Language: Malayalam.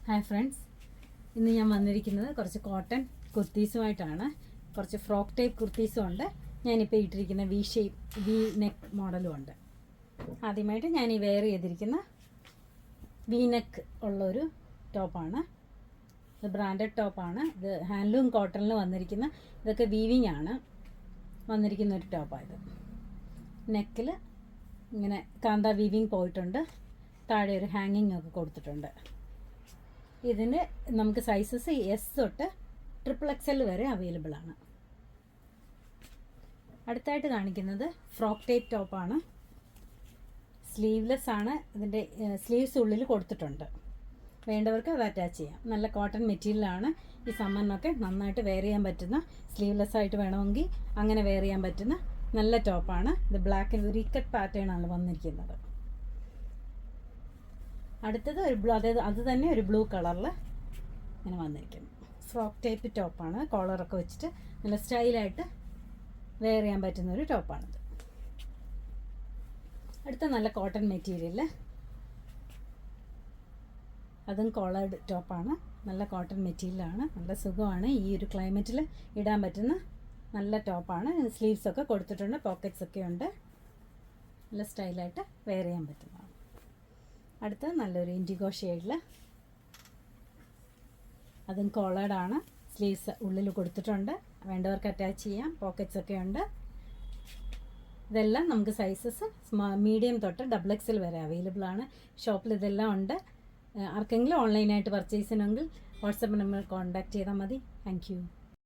ഹായ് ഫ്രണ്ട്സ്, ഇന്ന് ഞാൻ വന്നിരിക്കുന്നത് കുറച്ച് കോട്ടൺ കുർത്തീസുമായിട്ടാണ്. കുറച്ച് ഫ്രോക്ക് ടൈപ്പ് കുർത്തീസും ഉണ്ട്. ഞാനിപ്പോൾ ഇട്ടിരിക്കുന്ന വി നെക്ക് മോഡലും ഉണ്ട്. ആദ്യമായിട്ട് ഞാൻ ഈ വെയർ ചെയ്തിരിക്കുന്ന വി നെക്ക് ഉള്ളൊരു ടോപ്പാണ്. ഇത് ബ്രാൻഡഡ് ടോപ്പാണ്. ഇത് ഹാൻഡ്ലൂം കോട്ടണിൽ വന്നിരിക്കുന്ന, ഇതൊക്കെ വീവിങ് ആണ് വന്നിരിക്കുന്ന ഒരു ടോപ്പാണ്. ഇത് നെക്കിൽ ഇങ്ങനെ കാന്ത വീവിങ് പോയിട്ടുണ്ട്. താഴെ ഒരു ഹാങ്ങിങ് ഒക്കെ കൊടുത്തിട്ടുണ്ട്. ഇതിന് നമുക്ക് സൈസസ് എസ് തൊട്ട് XXL വരെ അവൈലബിൾ ആണ്. അടുത്തായിട്ട് കാണിക്കുന്നത് ഫ്രോക്ക് ടൈപ്പ് ടോപ്പാണ്. സ്ലീവ്ലെസ് ആണ്. ഇതിൻ്റെ സ്ലീവ്സ് ഉള്ളിൽ കൊടുത്തിട്ടുണ്ട്. വേണ്ടവർക്ക് അത് അറ്റാച്ച് ചെയ്യാം. നല്ല കോട്ടൺ മെറ്റീരിയലാണ്. ഈ സമ്മറിനൊക്കെ നന്നായിട്ട് വെയർ ചെയ്യാൻ പറ്റുന്ന, സ്ലീവ്ലെസ് ആയിട്ട് വേണമെങ്കിൽ അങ്ങനെ വെയർ ചെയ്യാൻ പറ്റുന്ന നല്ല ടോപ്പാണ്. ഇത് ബ്ലാക്ക് ഒരു ഇക്കട്ട് പാറ്റേൺ ആണ് വന്നിരിക്കുന്നത്. അടുത്തത് ഒരു ബ്ലൂ, അതായത് അത് തന്നെ ഒരു ബ്ലൂ കളറിൽ ഇങ്ങനെ വന്നിരിക്കുന്നു. ഫ്രോക്ക് ടൈപ്പ് ടോപ്പാണ്. കോളറൊക്കെ വെച്ചിട്ട് നല്ല സ്റ്റൈലായിട്ട് വെയർ ചെയ്യാൻ പറ്റുന്ന ഒരു ടോപ്പാണിത്. അടുത്ത നല്ല കോട്ടൺ മെറ്റീരിയൽ, അതും കോളേർഡ് ടോപ്പാണ്. നല്ല കോട്ടൺ മെറ്റീരിയലാണ്. നല്ല സുഖമാണ്. ഈ ഒരു ക്ലൈമറ്റിൽ ഇടാൻ പറ്റുന്ന നല്ല ടോപ്പാണ്. സ്ലീവ്സൊക്കെ കൊടുത്തിട്ടുണ്ട്. പോക്കറ്റ്സ് ഒക്കെ ഉണ്ട്. നല്ല സ്റ്റൈലായിട്ട് വെയർ ചെയ്യാൻ പറ്റുന്നതാണ്. അടുത്ത നല്ലൊരു ഇൻഡിഗോ ഷെയ്ഡിൽ, അതും കോളേർഡാണ്. സ്ലീവ്സ് ഉള്ളിൽ കൊടുത്തിട്ടുണ്ട്. വേണ്ടവർക്ക് അറ്റാച്ച് ചെയ്യാം. പോക്കറ്റ്സ് ഒക്കെ ഉണ്ട്. ഇതെല്ലാം നമുക്ക് സൈസസ് മീഡിയം തൊട്ട് XXL വരെ അവൈലബിൾ ആണ്. ഷോപ്പിൽ ഇതെല്ലാം ഉണ്ട്. ആർക്കെങ്കിലും ഓൺലൈനായിട്ട് പർച്ചേസ് ചെയ്യണമെങ്കിൽ വാട്സപ്പ് നമ്പർ കോൺടാക്റ്റ് ചെയ്താൽ മതി. Thank you.